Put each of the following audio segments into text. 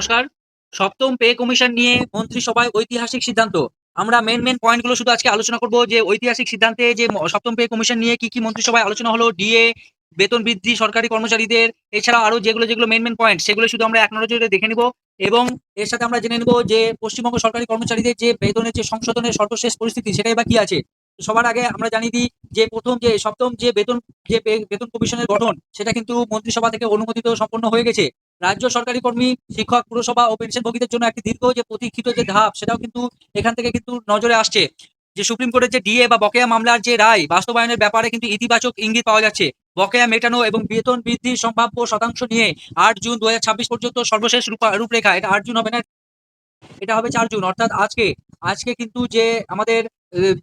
নমস্কার। সপ্তম pay commission নিয়ে মন্ত্রিসভায় ঐতিহাসিক সিদ্ধান্ত। আমরা মেন পয়েন্টগুলো শুধু আজকে আলোচনা করব যে ঐতিহাসিক সিদ্ধান্তে যে সপ্তম পে কমিশন নিয়ে কি মন্ত্রিসভায় আলোচনা হলো, ডিএ, বেতন বৃদ্ধি সরকারি কর্মচারীদের, এছাড়াও আরো যেগুলো মেন পয়েন্ট সেগুলো শুধু আমরা এক নজরে দেখে নিব। এবং এর সাথে আমরা জেনে নেব যে পশ্চিমবঙ্গ সরকারি কর্মচারীদের যে বেতনের যে সংশোধনের সর্বশেষ পরিস্থিতি সেটাই বা কি আছে। তো সবার আগে আমরা জানিয়ে দিই যে প্রথম যে সপ্তম যে বেতন কমিশনের গঠন সেটা কিন্তু মন্ত্রিসভা থেকে অনুমোদিত সম্পন্ন হয়ে গেছে। রাজ্য সরকারি কর্মী, শিক্ষক, পুরসভা ও পেনশনভোগীদের জন্য একটি দীর্ঘ যে প্রতীক্ষিত যে ধাপ সেটাও কিন্তু এখান থেকে কিন্তু নজরে আসছে। যে সুপ্রিম কোর্টের যে ডিএ বা বকেয়া মামলার যে রায় বাস্তবায়নের ব্যাপারে কিন্তু ইতিবাচক ইঙ্গিত পাওয়া যাচ্ছে। বকেয়া মেটানো এবং বেতন বৃদ্ধির সম্ভাব্য শতাংশ নিয়ে ৮ জুন ২০২৬ পর্যন্ত সর্বশেষ রূপরেখা। এটা ৮ জুন হবে না, এটা হবে ৪ জুন, অর্থাৎ আজকে। আজকে কিন্তু যে আমাদের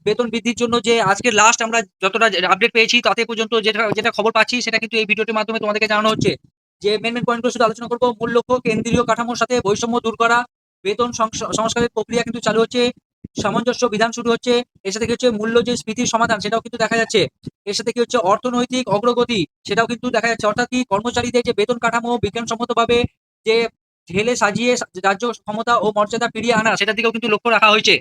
বেতন বৃদ্ধির জন্য যে আজকে লাস্ট আমরা যতটা আপডেট পেয়েছি তাতে পর্যন্ত যেটা যেটা খবর পাচ্ছি সেটা কিন্তু এই ভিডিওটির মাধ্যমে তোমাদেরকে জানানো হচ্ছে। যে মেন পয়েন্টগুলো শুধু আলোচনা করবো। মূল লক্ষ্য কেন্দ্রীয় কাঠামোর সাথে বৈষম্য দূর করা। বেতন সংস্কারের প্রক্রিয়া কিন্তু চালু হচ্ছে। সামঞ্জস্য বিধান শুরু হচ্ছে। এর সাথে কি হচ্ছে মূল্য যে স্ফীতির সমাধান সেটাও কিন্তু দেখা যাচ্ছে। এর সাথে কি হচ্ছে অর্থনৈতিক অগ্রগতি সেটাও কিন্তু দেখা যাচ্ছে। অর্থাৎ কি কর্মচারীদের যে বেতন কাঠামো বিজ্ঞানসম্মতভাবে যে ঢেলে সাজিয়ে রাজ্য ক্ষমতা ও মর্যাদা ফিরিয়ে আনা সেটার দিকেও কিন্তু লক্ষ্য রাখা হয়েছে।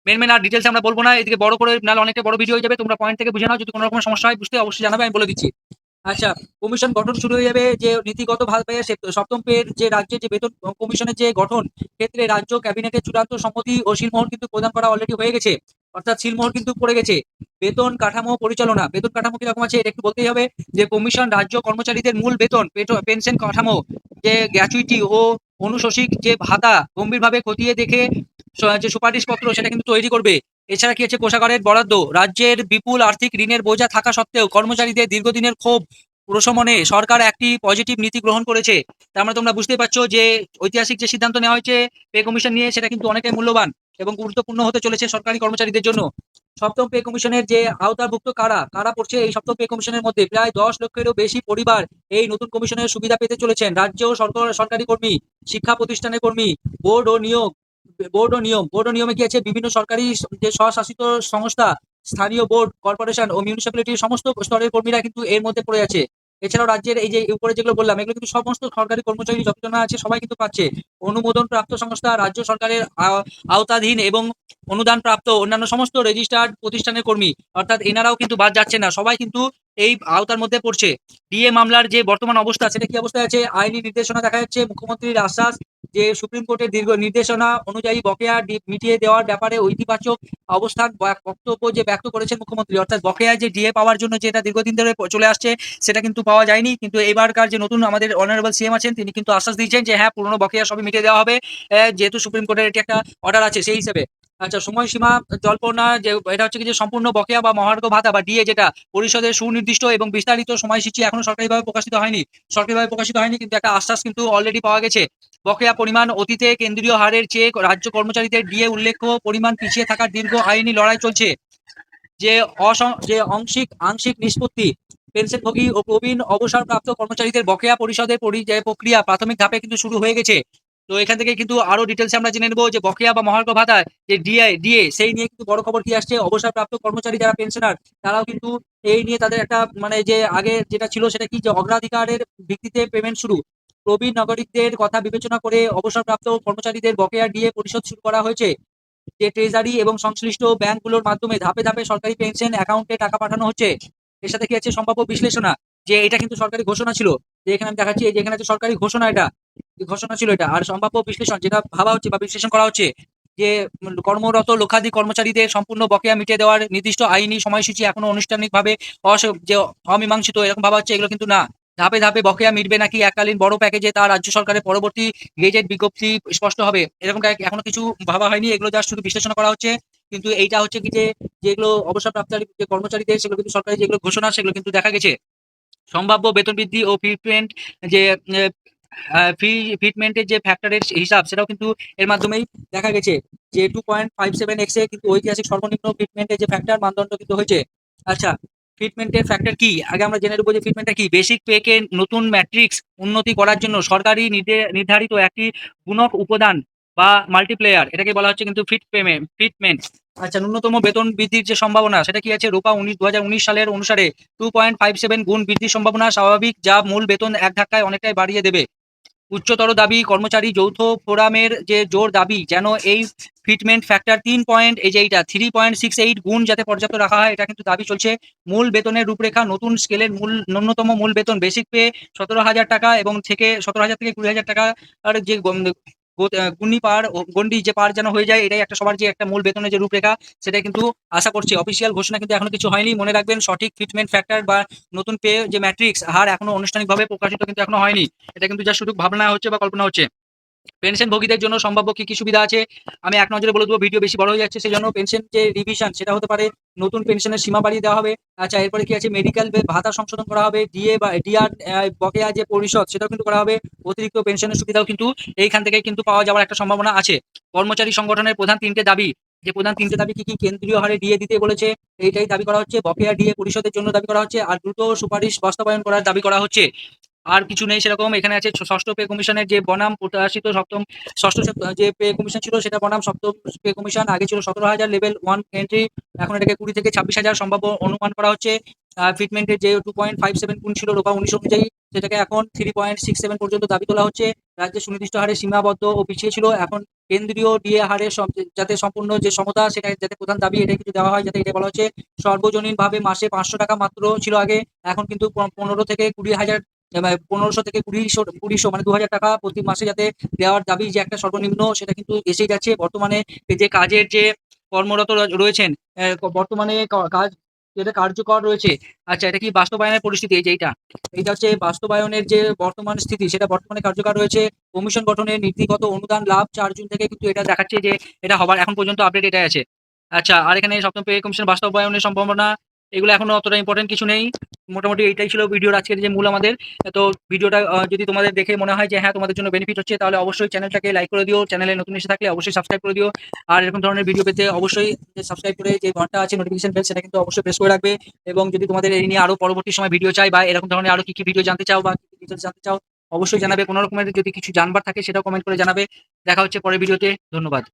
মেন আর ডিটেলস আমরা বলবো না, এদিকে বড় করে নাহলে অনেকটা বড় ভিডিও হয়ে যাবে। তোমরা পয়েন্ট থেকে বুঝে নাও, যদি কোনো রকম সমস্যা হয় বুঝতে অবশ্যই জানাবে, আমি বলে দিচ্ছি। আচ্ছা, কমিশন গঠন শুরু হয়ে যাবে যে নীতিগতভাবে সপ্তম পের যে রাজ্যের যে বেতন কমিশনের যে গঠন ক্ষেত্রে রাজ্য ক্যাবিনেটের চূড়ান্ত সম্মতি ও সিলমোহর কিন্তু প্রদান করা অলরেডি হয়ে গেছে। অর্থাৎ সিলমোহর কিন্তু পড়ে গেছে। বেতন কাঠামো পরিচালনা, বেতন কাঠামো কিরকম আছে এটা একটু বলতেই হবে। যে কমিশন রাজ্য কর্মচারীদের মূল বেতন, পেনশন কাঠামো, যে গ্র্যাচুইটি ও অনুশোষিক যে ভাতা গম্ভীরভাবে খতিয়ে দেখে যে সুপারিশপত্র সেটা কিন্তু তৈরি করবে। এছাড়া কি হচ্ছে কোষাগারের বরাদ্দ, রাজ্যের বিপুল আর্থিক ঋণের বোঝা থাকা সত্ত্বেও কর্মচারীদের দীর্ঘদিনের ক্ষোভ প্রশমনে সরকার একটি পজিটিভ নীতি গ্রহণ করেছে। তার মানে তোমরা বুঝতেই পারছো যে ঐতিহাসিক যে সিদ্ধান্ত নেওয়া হয়েছে পে কমিশন নিয়ে সেটা কিন্তু অনেকটাই মূল্যবান এবং গুরুত্বপূর্ণ হতে চলেছে সরকারি কর্মচারীদের জন্য। সপ্তম পে কমিশনের যে আওতাভুক্ত কারা কারা পড়ছে এই সপ্তম পে কমিশনের মধ্যে, প্রায় ১০ লক্ষেরও বেশি পরিবার এই নতুন কমিশনের সুবিধা পেতে চলেছেন। রাজ্য সরকারি কর্মী, শিক্ষা প্রতিষ্ঠানের কর্মী, বোর্ড ও নিয়োগ বোর্ড ও নিয়মে কি আছে বিভিন্ন সরকারি যে স্বশাসিত সংস্থা, স্থানীয় বোর্ড, কর্পোরেশন ও মিউনিসিপ্যালিটির সমস্ত স্তরের কর্মীরা কিন্তু এর মধ্যে পড়ে আছে। এছাড়াও রাজ্যের এই যে উপরে যেগুলো বললাম এগুলো কিন্তু সমস্ত সরকারি কর্মচারী যতজনা আছে সবাই কিন্তু পাচ্ছে। অনুমোদন প্রাপ্ত সংস্থা, রাজ্য সরকারের আওতাধীন এবং অনুদান প্রাপ্ত অন্যান্য সমস্ত রেজিস্টার্ড প্রতিষ্ঠানের কর্মী, অর্থাৎ এনারাও কিন্তু বাদ যাচ্ছে না, সবাই কিন্তু এই আওতার মধ্যে পড়ছে। ডিএ মামলার যে বর্তমান অবস্থা সেটা কি অবস্থায় আছে? আইনি নির্দেশনা দেখা যাচ্ছে, মুখ্যমন্ত্রীর আশ্বাস যে সুপ্রিম কোর্টের দীর্ঘ নির্দেশনা অনুযায়ী বকেয়া মিটিয়ে দেওয়ার ব্যাপারে ইতিবাচক অবস্থান বা বক্তব্য যে ব্যক্ত করেছেন মুখ্যমন্ত্রী। অর্থাৎ বকেয়া যে ডিএ পাওয়ার জন্য যেটা দীর্ঘদিন ধরে চলে আসছে সেটা কিন্তু পাওয়া যায়নি, কিন্তু এবারকার যে নতুন আমাদের অনারেবল সিএম আছেন তিনি কিন্তু আশ্বাস দিয়েছেন যে হ্যাঁ পুরনো বকেয়া সবই মিটিয়ে দেওয়া হবে, যেহেতু সুপ্রিম কোর্টের এটি একটা অর্ডার আছে সেই হিসেবে। আচ্ছা, সময়সীমা জল্পনা যে এটা হচ্ছে কি যে সম্পূর্ণ বকেয়া বা মহার্ঘ ভাতা বা ডিএ যেটা পরিষদের সুনির্দিষ্ট এবং বিস্তারিত সময়সূচি এখনো সরকারিভাবে প্রকাশিত হয়নি, কিন্তু একটা আশ্বাস কিন্তু অলরেডি পাওয়া গেছে। বকেয়া পরিমাণ অতীতে কেন্দ্রীয় হারের চেয়ে রাজ্য কর্মচারীদের ডিএ উল্লেখ্য পরিমাণ পিছিয়ে থাকার দীর্ঘ আইনি লড়াই চলছে। যে আংশিক নিষ্পত্তি, পেনশনভোগী ও প্রবীণ অবসরপ্রাপ্ত কর্মচারীদের বকেয়া পরিশোধের যে প্রক্রিয়া প্রাথমিক ধাপে কিন্তু শুরু হয়ে গেছে। তো এখান থেকে কিন্তু আরো ডিটেলস আমরা জেনে নেবো যে বকেয়া বা মহার্ঘ ভাতা যে ডিএ সেই নিয়ে কিন্তু বড় খবর কি আসছে। অবসরপ্রাপ্ত কর্মচারী যারা পেনশনার তারাও কিন্তু এই নিয়ে তাদের একটা মানে যে আগে যেটা ছিল সেটা কি যে অগ্রাধিকারের ভিত্তিতে পেমেন্ট শুরু। প্রবীণ নাগরিকদের কথা বিবেচনা করে অবসরপ্রাপ্ত কর্মচারীদের বকেয়া ডিএ পরিশোধ শুরু করা হয়েছে। যে ট্রেজারি এবং সংশ্লিষ্ট ব্যাংকগুলোর মাধ্যমে ধাপে ধাপে সরকারি পেনশন অ্যাকাউন্টে টাকা পাঠানো হচ্ছে। এর সাথে কি আছে সম্ভাব্য বিশ্লেষণা, যে এটা কিন্তু সরকারি ঘোষণা ছিল, যে এখানে আমি দেখাচ্ছি এই যে এখানে আছে সরকারি ঘোষণা, এটা ঘোষণা ছিল এটা। আর সম্ভাব্য বিশ্লেষণ যেটা ভাবা হচ্ছে বা বিশ্লেষণ করা হচ্ছে যে কর্মরত লক্ষাধিক কর্মচারীদের সম্পূর্ণ বকেয়া মিটিয়ে দেওয়ার নির্দিষ্ট আইনি সময়সূচি এখনো আনুষ্ঠানিকভাবে যে অমীমাংসিত এরকম ভাবা হচ্ছে, এগুলো কিন্তু না। ধাপে ধাপে বকেয়া মিটবে নাকি এককালীন বড় প্যাকেজে তা রাজ্য সরকারের পরবর্তী গেজেট বিজ্ঞপ্তি স্পষ্ট হবে, এরকম এখনো কিছু ভাবা হয়নি, এগুলো জাস্ট শুধু বিশ্লেষণ করা হচ্ছে। কিন্তু এইটা হচ্ছে কি যে যেগুলো অবসরপ্রাপ্ত যে কর্মচারীদের সেগুলো কিন্তু সরকারি যেগুলো ঘোষণা সেগুলো কিন্তু দেখা গেছে। সম্ভাব্য বেতন বৃদ্ধি ও ফিটমেন্ট যে ফি ফিটমেন্টের যে ফ্যাক্টরের হিসাব সেটাও কিন্তু এর মাধ্যমেই দেখা গেছে যে 2.57x এ কিন্তু ঐতিহাসিক সর্বনিম্ন ফিটমেন্টের যে ফ্যাক্টর মানদণ্ড কিন্তু হয়েছে। আচ্ছা, ফিটমেন্টের ফ্যাক্টর কি আগে আমরা জেনে নেবো যে ফিটমেন্টটা কি। বেসিক পেকে নতুন ম্যাট্রিক্স উন্নতি করার জন্য সরকারি নির্ধারিত একটি গুণক উপাদান বা মাল্টিপ্লেয়ার, এটাকে বলা হচ্ছে কিন্তু ফিটমেন্ট। আচ্ছা, ন্যূনতম বেতন বৃদ্ধির যে সম্ভাবনা সেটা কি আছে। রূপা 2019 সালের অনুসারে 2.57 গুণ বৃদ্ধির সম্ভাবনা স্বাভাবিক, যা মূল বেতন এক ধাক্কায় অনেকটাই বাড়িয়ে দেবে। উচ্চতর দাবি কর্মচারী যৌথ ফোরামের যে জোর দাবি যেন এই ফিটমেন্ট ফ্যাক্টর 3 পয়েন্ট এই যে এইটা 3.68 গুণ যাতে পর্যাপ্ত রাখা হয়, এটা কিন্তু দাবি চলছে। মূল বেতনের রূপরেখা নতুন স্কেলের ন্যূনতম মূল বেতন বেসিক পে 17,000 টাকা এবং থেকে 17,000 থেকে 20,000 টাকা আর যে গন্ডি যে পার যেন হয়ে যায়, এটাই একটা সবার যে একটা মূল বেতনের যে রূপরেখা সেটাই কিন্তু আশা করছি। অফিসিয়াল ঘোষণা কিন্তু এখনো কিছু হয়নি, মনে রাখবেন। সঠিক ফিটমেন্ট ফ্যাক্টর বা নতুন পে যে ম্যাট্রিক্স হার এখনো আনুষ্ঠানিকভাবে প্রকাশিত কিন্তু এখনো হয়নি। এটা কিন্তু যা শুধু ভাবনা হচ্ছে বা কল্পনা হচ্ছে। পেনশনভোগীদের জন্য সম্ভাব্য কি সুবিধা আছে আমি এক নজরে বলে দেবো, ভিডিও বেশি বড় হয়ে যাচ্ছে সেজন্য। পেনশন যে রিভিশন সেটা হতে পারে, নতুন পেনশনের সীমা বাড়িয়ে দেওয়া হবে। আচ্ছা, এরপরে কি আছে, মেডিকেল ভাতা সংশোধন করা হবে, ডিএ বা ডিআর বকেয়া যে পরিশোধ সেটাও কিন্তু করা হবে। অতিরিক্ত পেনশনের সুবিধাও কিন্তু এইখান থেকে কিন্তু পাওয়া যাওয়ার একটা সম্ভাবনা আছে। কর্মচারী সংগঠনের প্রধান তিনটে দাবি, যে প্রধান তিনটে দাবি কি কি, কেন্দ্রীয় হারে ডিএ দিতে বলেছে, এইটাই দাবি করা হচ্ছে। বকেয়া ডিএ পরিশোধের জন্য দাবি করা হচ্ছে, আর দ্রুত সুপারিশ বাস্তবায়ন করার দাবি করা হচ্ছে। আর কিছু নেই সেরকম। এখানে আছে ষষ্ঠ পে কমিশনের যে বনাম প্রত্যাশিত সপ্তম, ষষ্ঠ যে পে কমিশন ছিল সেটা বনাম সপ্তম পে কমিশন। আগে ছিল 17,000 লেভেল 1 এন্ট্রি, এখন এটাকে 20 থেকে 26,000 সম্ভাব্য অনুমান করা হচ্ছে। ফিটমেন্টের যে 2.57 গুণ ছিল রোপা 19 অনুযায়ী, সেটাকে এখন 3.67 পর্যন্ত দাবি তোলা হচ্ছে। রাজ্যে সুনির্দিষ্ট হারে সীমাবদ্ধ ও পিছিয়ে ছিল, এখন কেন্দ্রীয় ডিএ হারে যাতে সম্পূর্ণ যে সমতা সেটা যাতে প্রধান দাবি, এটাই কিন্তু দেওয়া হয়, যাতে এটা বলা হচ্ছে। সর্বজনীন ভাবে মাসে 500 টাকা মাত্র ছিল আগে, এখন কিন্তু 15 থেকে 20,000 1500 থেকে 2000 মানে 2,000 টাকা প্রতি মাসে যাতে দেওয়ার দাবি, যে একটা সর্বনিম্ন, সেটা কিন্তু এসেই যাচ্ছে। বর্তমানে যে কাজের যে কর্মরত রয়েছেন, বর্তমানে কাজ যেটা কার্যকর রয়েছে। আচ্ছা, এটা কি বাস্তবায়নের পরিস্থিতি, এই যে এইটা হচ্ছে বাস্তবায়নের যে বর্তমান স্থিতি, সেটা বর্তমানে কার্যকর রয়েছে। কমিশন গঠনের নীতিগত অনুদান লাভ 4 জুন থেকে কিন্তু এটা দেখাচ্ছে যে এটা হবার এখন পর্যন্ত আপডেট এটাই আছে। আচ্ছা, আর এখানে সপ্তম পে কমিশন বাস্তবায়নের সম্ভাবনা, এগুলো এখনো অতটা ইম্পর্টেন্ট কিছু নেই। মোটামুটি এইটাই ছিল ভিডিওর আজকের যে মূল আমাদের। তো ভিডিওটা যদি তোমাদের দেখে মনে হয় যে হ্যাঁ তোমাদের জন্য বেনিফিট হচ্ছে, তাহলে অবশ্যই চ্যানেলটাকে লাইক করে দিও। চ্যানেলে নতুন এসে থাকলে অবশ্যই সাবস্ক্রাইব করে দিও। আর এরকম ধরনের ভিডিও পেতে অবশ্যই সাবস্ক্রাইব করে যে ঘন্টা আছে নোটিফিকেশন বেল, সেটা কিন্তু অবশ্যই প্রেস করে রাখবে। এবং যদি তোমাদের এই নিয়ে আরো পরবর্তী সময় ভিডিও চাই বা এরকম ধরনের আরো কি কি ভিডিও জানতে চাও বা কি কি ডিটেলস জানতে চাও, অবশ্যই জানাবে। কোনো রকমের যদি কিছু জানবার থাকে সেটাও কমেন্ট করে জানাবে। দেখা হচ্ছে পরের ভিডিওতে। ধন্যবাদ।